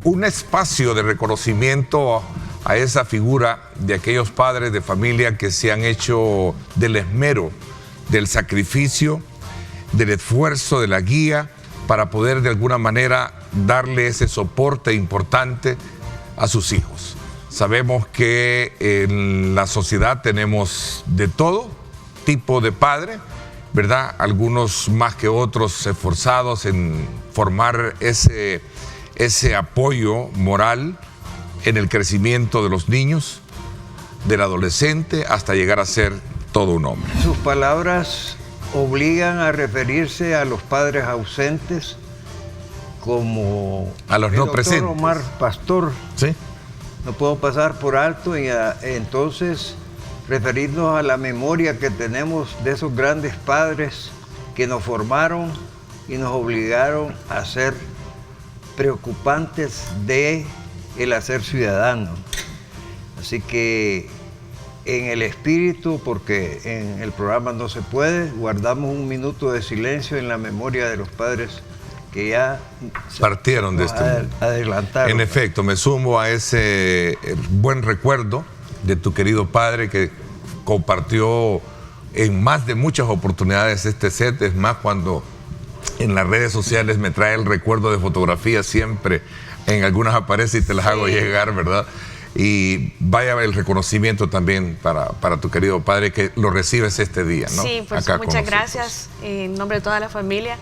un espacio de reconocimiento a esa figura de aquellos padres de familia que se han hecho del esmero, del sacrificio, del esfuerzo, de la guía, para poder de alguna manera darle ese soporte importante a sus hijos. Sabemos que en la sociedad tenemos de todo tipo de padre, ¿verdad? Algunos más que otros esforzados en formar ese apoyo moral en el crecimiento de los niños, del adolescente, hasta llegar a ser todo un hombre. Sus palabras obligan a referirse a los padres ausentes como a los no presentes. Omar Pastor. Sí. No puedo pasar por alto y entonces referirnos a la memoria que tenemos de esos grandes padres que nos formaron y nos obligaron a ser preocupantes de el hacer ciudadano. Así que en el espíritu, porque en el programa no se puede, guardamos un minuto de silencio en la memoria de los padres que ya partieron de este mundo. Adelantaron. En efecto, me sumo a ese buen recuerdo de tu querido padre que compartió en más de muchas oportunidades este set. Es más, cuando en las redes sociales me trae el recuerdo de fotografías, siempre en algunas aparece y te las hago llegar, ¿verdad? Y vaya el reconocimiento también para tu querido padre, que lo recibes este día, ¿no? Sí, pues muchas gracias en nombre de toda la familia.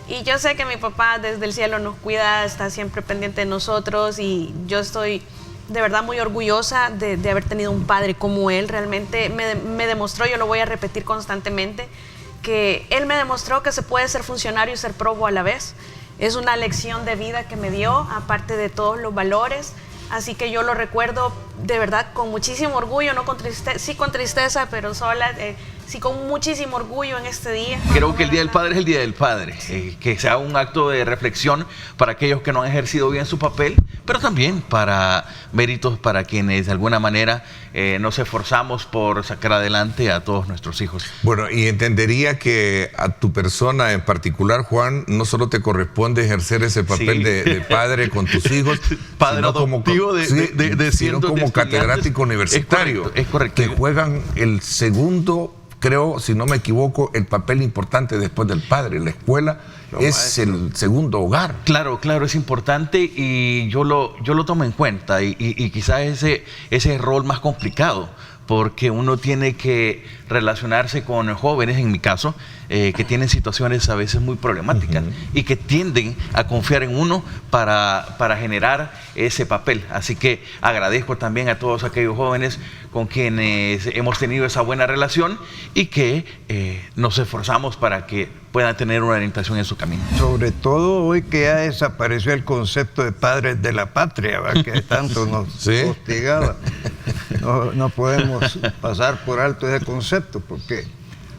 Y yo sé que mi papá desde el cielo nos cuida, está siempre pendiente de nosotros, y yo estoy de verdad muy orgullosa de haber tenido un padre como él. Realmente me demostró, yo lo voy a repetir constantemente, que él me demostró que se puede ser funcionario y ser prófugo a la vez. Es una lección de vida que me dio, aparte de todos los valores. Así que yo lo recuerdo de verdad con muchísimo orgullo, no con tristeza, sí con tristeza, pero sola, sí con muchísimo orgullo en este día. Creo que el Día del Padre es el Día del Padre, que sea un acto de reflexión para aquellos que no han ejercido bien su papel, pero también para méritos para quienes de alguna manera nos esforzamos por sacar adelante a todos nuestros hijos. Bueno, y entendería que a tu persona en particular, Juan, no solo te corresponde ejercer ese papel de padre con tus hijos, padre sino adoptivo sino como catedrático universitario. Es correcto. Que juegan el segundo, creo, si no me equivoco, el papel importante después del padre. La escuela es el segundo hogar. Claro, es importante, y yo lo tomo en cuenta, y quizás ese rol más complicado, porque uno tiene que relacionarse con jóvenes, en mi caso, que tienen situaciones a veces muy problemáticas y que tienden a confiar en uno para generar ese papel. Así que agradezco también a todos aquellos jóvenes con quienes hemos tenido esa buena relación y que nos esforzamos para que puedan tener una orientación en su camino. Sobre todo hoy que ya desapareció el concepto de padres de la patria, ¿verdad? Que tanto nos hostigaba. No podemos pasar por alto ese concepto, porque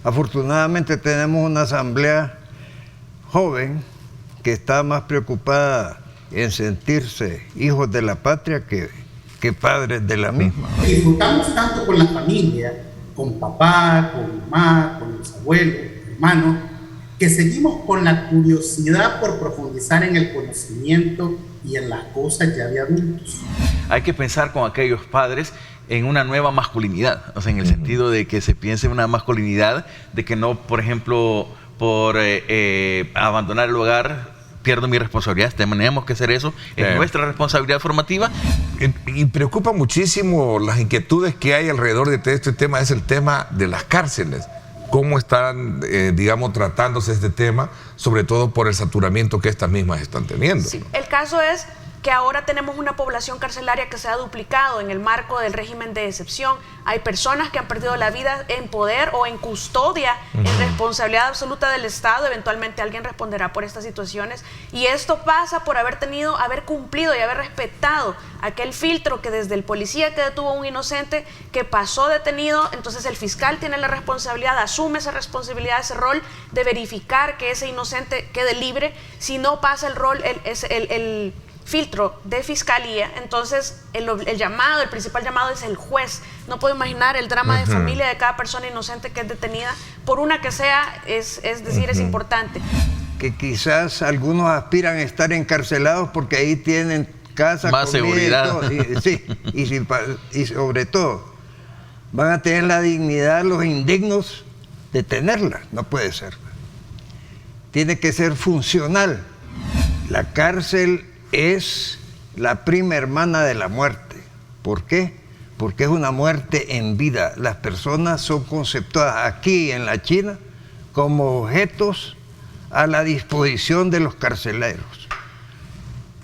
afortunadamente tenemos una asamblea joven que está más preocupada en sentirse hijos de la patria que padres de la misma. Disfrutamos tanto con la familia, con papá, con mamá, con los abuelos, hermanos, que seguimos con la curiosidad por profundizar en el conocimiento y en las cosas ya de adultos. Hay que pensar con aquellos padres en una nueva masculinidad, o sea, en el sentido de que se piense en una masculinidad, de que no, por ejemplo, por abandonar el hogar, pierdo mi responsabilidad. Tenemos que hacer eso, es nuestra responsabilidad formativa. Y preocupa muchísimo las inquietudes que hay alrededor de este tema, es el tema de las cárceles. ¿Cómo están, digamos, tratándose este tema, sobre todo por el saturamiento que estas mismas están teniendo? Sí, el caso es que ahora tenemos una población carcelaria que se ha duplicado en el marco del régimen de excepción. Hay personas que han perdido la vida en poder o en custodia, en responsabilidad absoluta del Estado. Eventualmente alguien responderá por estas situaciones, y esto pasa por haber cumplido y haber respetado aquel filtro que desde el policía que detuvo a un inocente que pasó detenido, entonces el fiscal tiene la responsabilidad, asume esa responsabilidad, ese rol de verificar que ese inocente quede libre. Si no pasa el rol, el filtro de fiscalía, entonces el principal llamado es el juez. No puedo imaginar el drama de familia de cada persona inocente que es detenida, por una que sea, es decir, es importante. Que quizás algunos aspiran a estar encarcelados porque ahí tienen casa, más comida seguridad. y sobre todo, van a tener la dignidad los indignos de tenerla. No puede ser. Tiene que ser funcional. La cárcel es la prima hermana de la muerte. ¿Por qué? Porque es una muerte en vida. Las personas son conceptuadas aquí en la China como objetos a la disposición de los carceleros.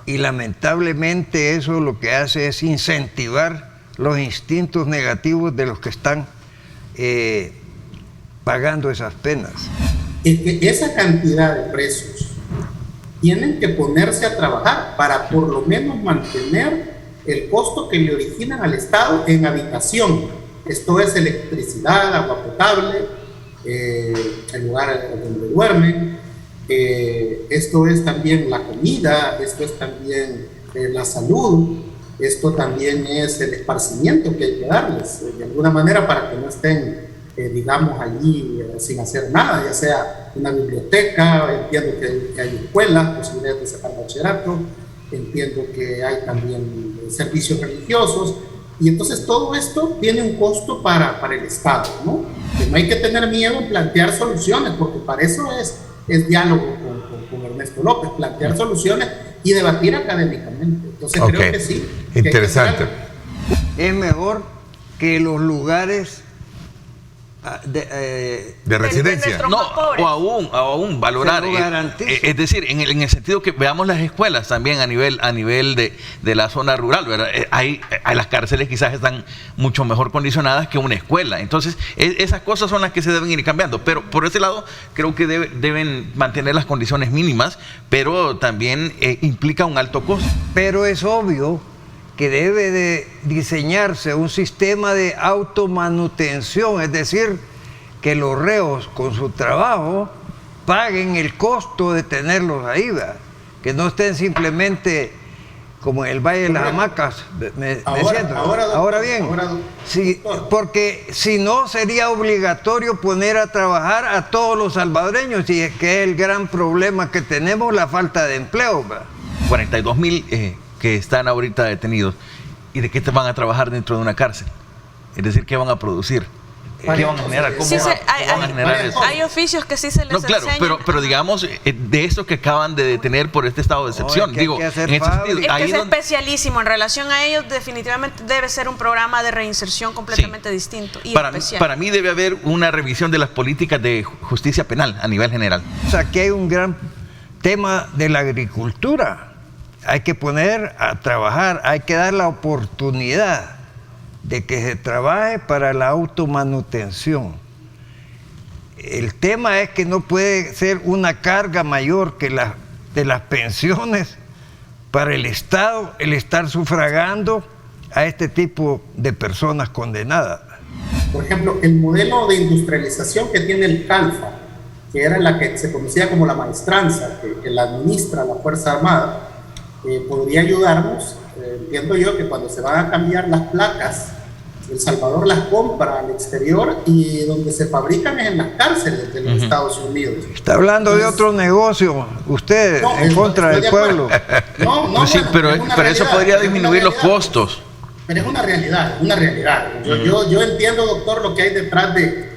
Y lamentablemente eso lo que hace es incentivar los instintos negativos de los que están pagando esas penas. Es que esa cantidad de presos tienen que ponerse a trabajar para por lo menos mantener el costo que le originan al Estado en habitación. Esto es electricidad, agua potable, el lugar donde duermen, esto es también la comida, esto es también la salud, esto también es el esparcimiento que hay que darles, de alguna manera, para que no estén, digamos, allí sin hacer nada, ya sea una biblioteca. Entiendo que hay escuelas, posibilidades de sacar bachillerato, entiendo que hay también servicios religiosos, y entonces todo esto tiene un costo para el Estado, ¿no? Que no hay que tener miedo en plantear soluciones, porque para eso es diálogo con Ernesto López, plantear soluciones y debatir académicamente. Entonces creo que sí. Interesante. Es mejor que los lugares de residencia. No, o aún valorar. Es decir, en el sentido que veamos las escuelas también a nivel de la zona rural, ¿verdad? Las cárceles quizás están mucho mejor condicionadas que una escuela. Entonces, esas cosas son las que se deben ir cambiando. Pero por ese lado, creo que deben mantener las condiciones mínimas, pero también implica un alto costo. Pero es obvio que debe de diseñarse un sistema de automanutención, es decir, que los reos con su trabajo paguen el costo de tenerlos ahí, ¿verdad? Que no estén simplemente como en el Valle de las Hamacas. Ahora bien, sí, porque si no sería obligatorio poner a trabajar a todos los salvadoreños, y es que es el gran problema que tenemos, la falta de empleo, ¿verdad? 42,000 que están ahorita detenidos. ¿Y de qué te van a trabajar dentro de una cárcel? Es decir, ¿qué van a producir? ¿Qué van a generar? ¿Cómo van a generar eso? Hay oficios que sí se les claro, enseñan. pero digamos, de esos que acaban de detener por este estado de excepción. Digo, en este sentido, es que es especialísimo. En relación a ellos, definitivamente debe ser un programa de reinserción completamente distinto y especial. Para mí debe haber una revisión de las políticas de justicia penal a nivel general. O sea, aquí hay un gran tema de la agricultura. Hay que poner a trabajar, hay que dar la oportunidad de que se trabaje para la automanutención. El tema es que no puede ser una carga mayor que la de las pensiones para el Estado, el estar sufragando a este tipo de personas condenadas. Por ejemplo, el modelo de industrialización que tiene el CALFA, que era la que se conocía como la maestranza, que la administra la Fuerza Armada, podría ayudarnos. Entiendo yo que cuando se van a cambiar las placas, El Salvador las compra al exterior y donde se fabrican es en las cárceles de los Estados Unidos. Está hablando de otro negocio, usted, en contra del pueblo. No, sí, pero eso podría disminuir los costos. Pero es una realidad, Yo entiendo, doctor, lo que hay detrás de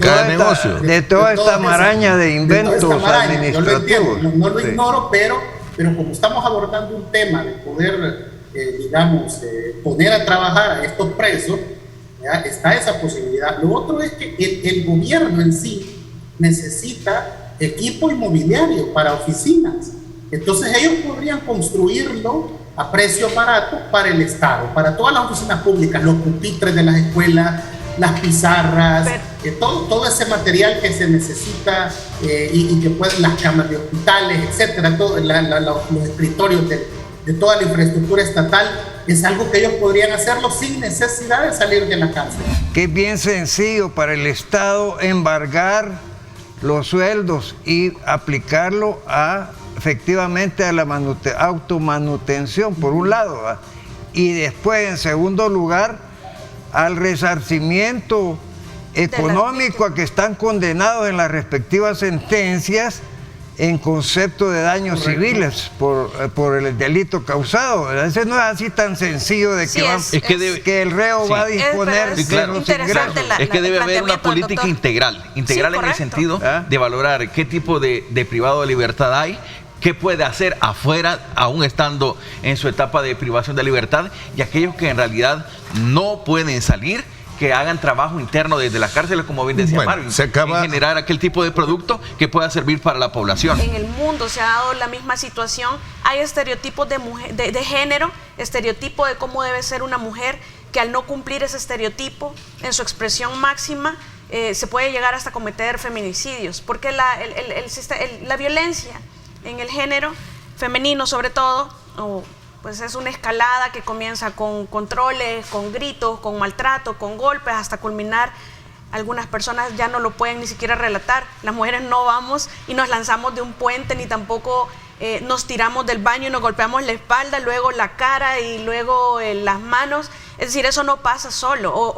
cada negocio. De toda esta maraña de inventos administrativos. Yo no lo ignoro, pero como estamos abordando un tema de poder, poner a trabajar a estos presos, está esa posibilidad. Lo otro es que el gobierno en sí necesita equipo inmobiliario para oficinas. Entonces ellos podrían construirlo a precio barato para el Estado, para todas las oficinas públicas, los pupitres de las escuelas, las pizarras, todo ese material que se necesita y que pueden, las camas de hospitales, etcétera, los escritorios de toda la infraestructura estatal, es algo que ellos podrían hacerlo sin necesidad de salir de la cárcel. Que es bien sencillo para el Estado embargar los sueldos y aplicarlo efectivamente a la automanutención, por un lado, ¿verdad? Y después, en segundo lugar, al resarcimiento económico a que están condenados en las respectivas sentencias en concepto de daños civiles por el delito causado, ¿verdad? Ese no es así tan sencillo de que, que el reo va a disponer de los ingresos. Es que debe haber una política integral en el sentido de valorar qué tipo de privado de libertad hay, qué puede hacer afuera, aún estando en su etapa de privación de libertad, y aquellos que en realidad no pueden salir, que hagan trabajo interno desde las cárceles, como bien decía Marvin, en generar aquel tipo de producto que pueda servir para la población. En el mundo se ha dado la misma situación. Hay estereotipos de género, estereotipo de cómo debe ser una mujer, que al no cumplir ese estereotipo en su expresión máxima, se puede llegar hasta cometer feminicidios, porque la violencia en el género femenino, sobre todo, pues es una escalada que comienza con controles, con gritos, con maltrato, con golpes, hasta culminar. Algunas personas ya no lo pueden ni siquiera relatar. Las mujeres no vamos y nos lanzamos de un puente, ni tampoco nos tiramos del baño y nos golpeamos la espalda, luego la cara y luego las manos. Es decir, eso no pasa solo,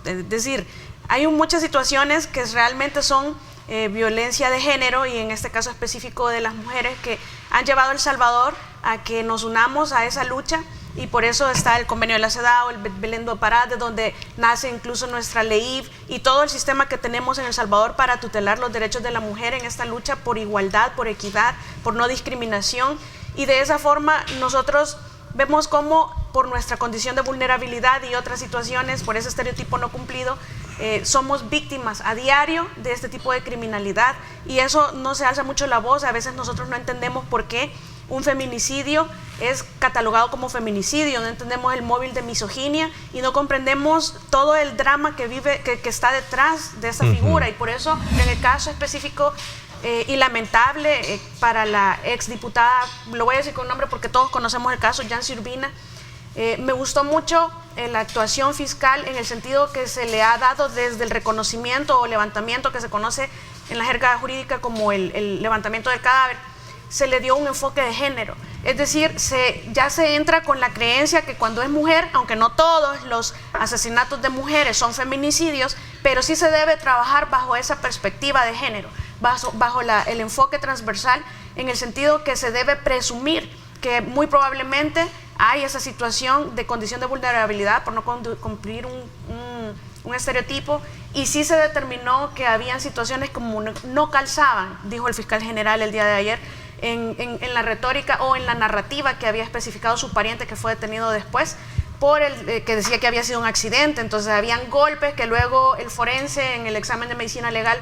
es decir, hay muchas situaciones que realmente son violencia de género, y en este caso específico de las mujeres, que han llevado a El Salvador a que nos unamos a esa lucha, y por eso está el convenio de la CEDAW, el Belén do Pará, de donde nace incluso nuestra ley y todo el sistema que tenemos en El Salvador para tutelar los derechos de la mujer en esta lucha por igualdad, por equidad, por no discriminación. Y de esa forma nosotros vemos cómo por nuestra condición de vulnerabilidad y otras situaciones, por ese estereotipo no cumplido, somos víctimas a diario de este tipo de criminalidad, y eso no se alza mucho la voz. A veces nosotros no entendemos por qué un feminicidio es catalogado como feminicidio, no entendemos el móvil de misoginia y no comprendemos todo el drama que está detrás de esa figura, y por eso en el caso específico y lamentable para la exdiputada, lo voy a decir con nombre porque todos conocemos el caso, Yancy Urbina, me gustó mucho la actuación fiscal en el sentido que se le ha dado desde el reconocimiento o levantamiento que se conoce en la jerga jurídica como el levantamiento del cadáver. Se le dio un enfoque de género, es decir, ya se entra con la creencia que cuando es mujer, aunque no todos los asesinatos de mujeres son feminicidios, pero sí se debe trabajar bajo esa perspectiva de género, bajo el enfoque transversal, en el sentido que se debe presumir que muy probablemente hay esa situación de condición de vulnerabilidad por no cumplir un estereotipo, y sí se determinó que habían situaciones como no calzaban, dijo el fiscal general el día de ayer, en la retórica o en la narrativa que había especificado su pariente, que fue detenido después, que decía que había sido un accidente. Entonces habían golpes que luego el forense en el examen de medicina legal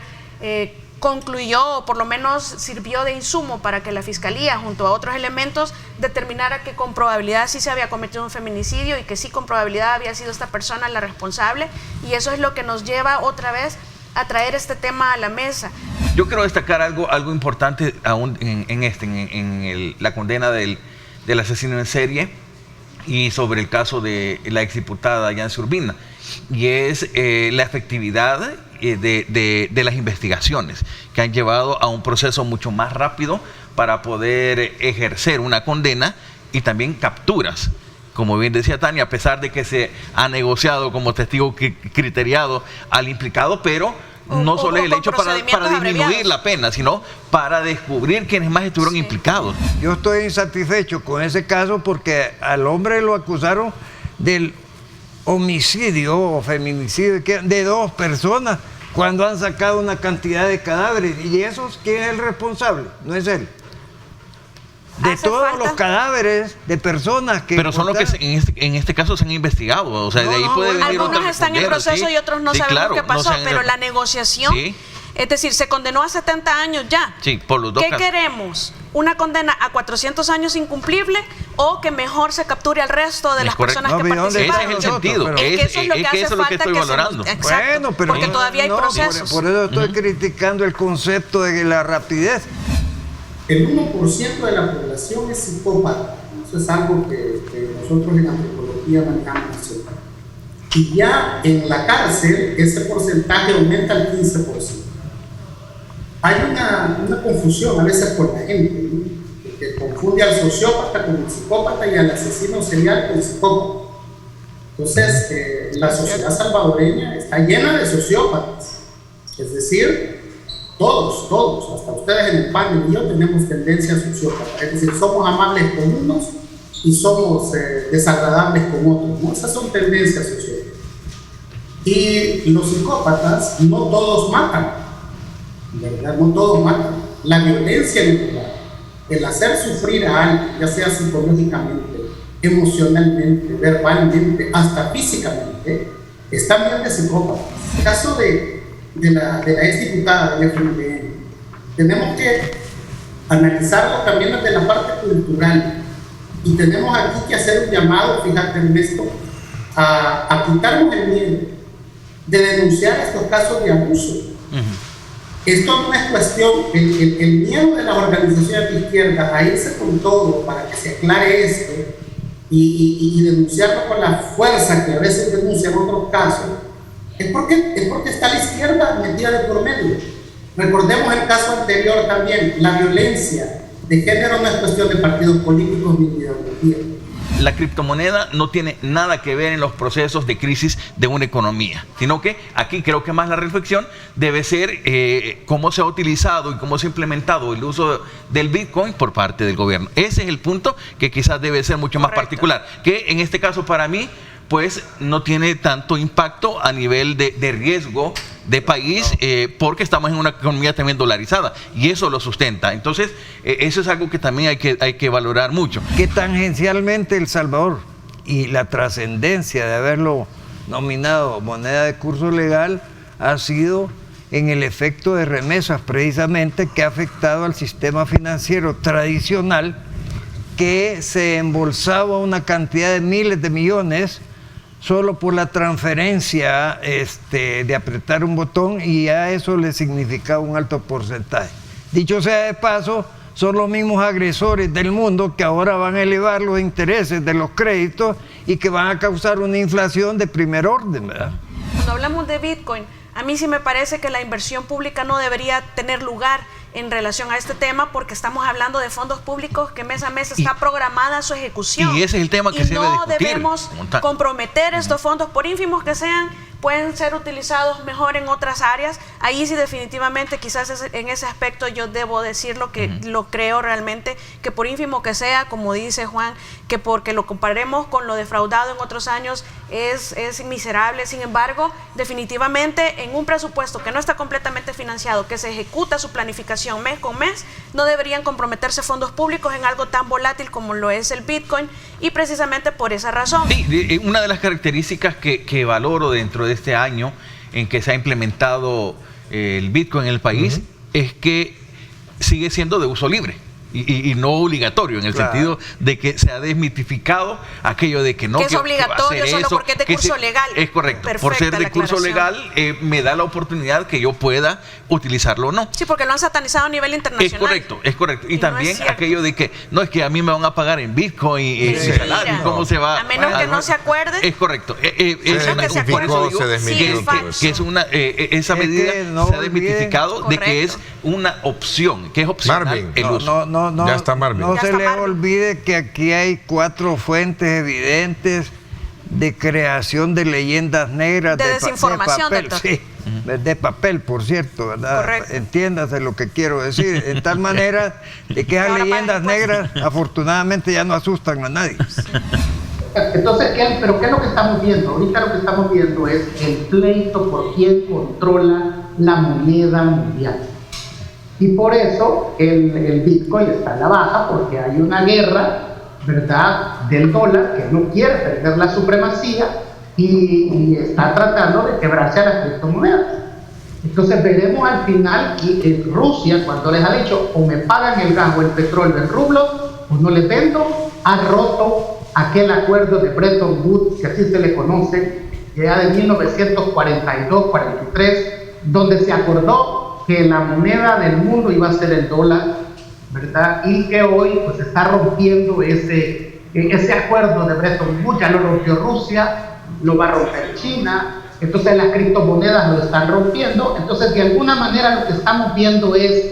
concluyó, o por lo menos sirvió de insumo para que la fiscalía, junto a otros elementos, determinara que con probabilidad sí se había cometido un feminicidio y que sí con probabilidad había sido esta persona la responsable, y eso es lo que nos lleva otra vez a traer este tema a la mesa. Yo quiero destacar algo importante aún en la condena del asesino en serie y sobre el caso de la exdiputada Yancy Urbina, y es la efectividad de las investigaciones que han llevado a un proceso mucho más rápido para poder ejercer una condena y también capturas. Como bien decía Tania, a pesar de que se ha negociado como testigo criteriado al implicado, pero no solo es el hecho para disminuir la pena, sino para descubrir quienes más estuvieron implicados. Yo estoy insatisfecho con ese caso porque al hombre lo acusaron del homicidio o feminicidio de 2 personas cuando han sacado una cantidad de cadáveres. ¿Y esos quién es el responsable? No es él. De todos los cadáveres de personas que... Pero son los que en este caso se han investigado, o sea, de ahí puede venir otra. Algunos están en proceso y otros no sabemos qué pasó, pero la negociación, es decir, se condenó a 70 años ya. Sí, por los dos casos. ¿Qué queremos? ¿Una condena a 400 años incumplible o que mejor se capture al resto de las personas que participaron? Ese es el sentido. Es que eso es lo que hace falta que estoy valorando. Exacto, pero porque todavía hay procesos. Por eso estoy criticando el concepto de la rapidez. El 1% de la población es psicópata. Eso es algo que nosotros en antropología manejamos siempre. Y ya en la cárcel ese porcentaje aumenta al 15%. Hay una confusión a veces por la gente, ¿no? Que confunde al sociópata con el psicópata y al asesino serial con el psicópata. Entonces, la sociedad salvadoreña está llena de sociópatas. Es decir, todos, hasta ustedes en el panel y yo tenemos tendencias sociópatas, es decir, somos amables con unos y somos desagradables con otros, ¿no? Esas son tendencias sociópatas. Y los psicópatas no todos matan, ¿verdad? No todos matan. La violencia nuclear, el hacer sufrir a alguien, ya sea psicológicamente, emocionalmente, verbalmente, hasta físicamente, es también de psicópatas. En el caso de la exdiputada del FMLN, tenemos que analizarlo también desde la parte cultural, y tenemos aquí que hacer un llamado, fíjate Ernesto, a quitarnos el miedo de denunciar estos casos de abuso. Esto no es cuestión, el miedo de las organizaciones de izquierda a irse con todo para que se aclare esto y denunciarlo con la fuerza que a veces denuncia en otros casos, es porque está la izquierda metida de por medio. Recordemos el caso anterior también, la violencia de género no es cuestión de partidos políticos ni de ideología. La criptomoneda no tiene nada que ver en los procesos de crisis de una economía, sino que aquí creo que más la reflexión debe ser cómo se ha utilizado y cómo se ha implementado el uso del Bitcoin por parte del gobierno. Ese es el punto que quizás debe ser mucho más particular, que en este caso para mí pues no tiene tanto impacto a nivel de riesgo de país, porque estamos en una economía también dolarizada y eso lo sustenta. Entonces, eso es algo que también hay que valorar mucho. Que tangencialmente El Salvador y la trascendencia de haberlo nominado moneda de curso legal ha sido en el efecto de remesas precisamente que ha afectado al sistema financiero tradicional, que se embolsaba una cantidad de miles de millones solo por la transferencia de apretar un botón, y a eso le significaba un alto porcentaje. Dicho sea de paso, son los mismos agresores del mundo que ahora van a elevar los intereses de los créditos y que van a causar una inflación de primer orden, ¿verdad? Cuando hablamos de Bitcoin, a mí sí me parece que la inversión pública no debería tener lugar en relación a este tema, porque estamos hablando de fondos públicos que mes a mes está programada su ejecución. Y ese es el tema que se debe discutir. Y no debemos comprometer estos fondos, por ínfimos que sean, pueden ser utilizados mejor en otras áreas. Ahí sí definitivamente, quizás en ese aspecto yo debo decirlo, que lo creo realmente, que por ínfimo que sea, como dice Juan, que porque lo comparemos con lo defraudado en otros años es miserable. Sin embargo, definitivamente en un presupuesto que no está completamente financiado, que se ejecuta su planificación mes con mes, no deberían comprometerse fondos públicos en algo tan volátil como lo es el Bitcoin, y precisamente por esa razón. Sí, una de las características que valoro dentro de este año en que se ha implementado el Bitcoin en el país es que sigue siendo de uso libre y no obligatorio, en el sentido de que se ha desmitificado aquello de que no, que es obligatorio solo porque es de curso legal. Es correcto. Perfecta, por ser de curso legal me da la oportunidad que yo pueda utilizarlo o no. Sí, porque lo han satanizado a nivel internacional. Es correcto. Y también no aquello de que no es que a mí me van a pagar en Bitcoin y ¿cómo se va? A menos que no se acuerde. Es correcto. Esa medida se ha desmitificado de que es una opción, que es opcional. Marvin, el uso. Ya está Marvin. No se le olvide que aquí hay 4 fuentes evidentes de creación de leyendas negras. De desinformación, de papel, doctor. sí, de papel, por cierto, ¿verdad? Correcto. Entiéndase lo que quiero decir. En tal manera de que esas leyendas negras, afortunadamente, ya no asustan a nadie. Entonces, ¿qué es lo que estamos viendo? Ahorita lo que estamos viendo es el pleito por quién controla la moneda mundial. Y por eso el Bitcoin está en la baja, porque hay una guerra, ¿verdad?, del dólar, que no quiere perder la supremacía y está tratando de quebrarse a las criptomonedas. Entonces veremos al final que Rusia, cuando les ha dicho o me pagan el gas o el petróleo en rublos o no les vendo, ha roto aquel acuerdo de Bretton Woods, que así se le conoce, ya de 1942-43, donde se acordó que la moneda del mundo iba a ser el dólar, ¿verdad? Y que hoy pues está rompiendo ese acuerdo de Bretton Woods. Ya lo rompió Rusia, lo va a romper China, entonces las criptomonedas lo están rompiendo. Entonces de alguna manera lo que estamos viendo es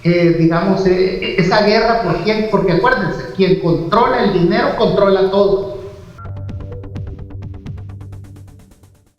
esa guerra por quién, porque acuérdense, quien controla el dinero controla todo.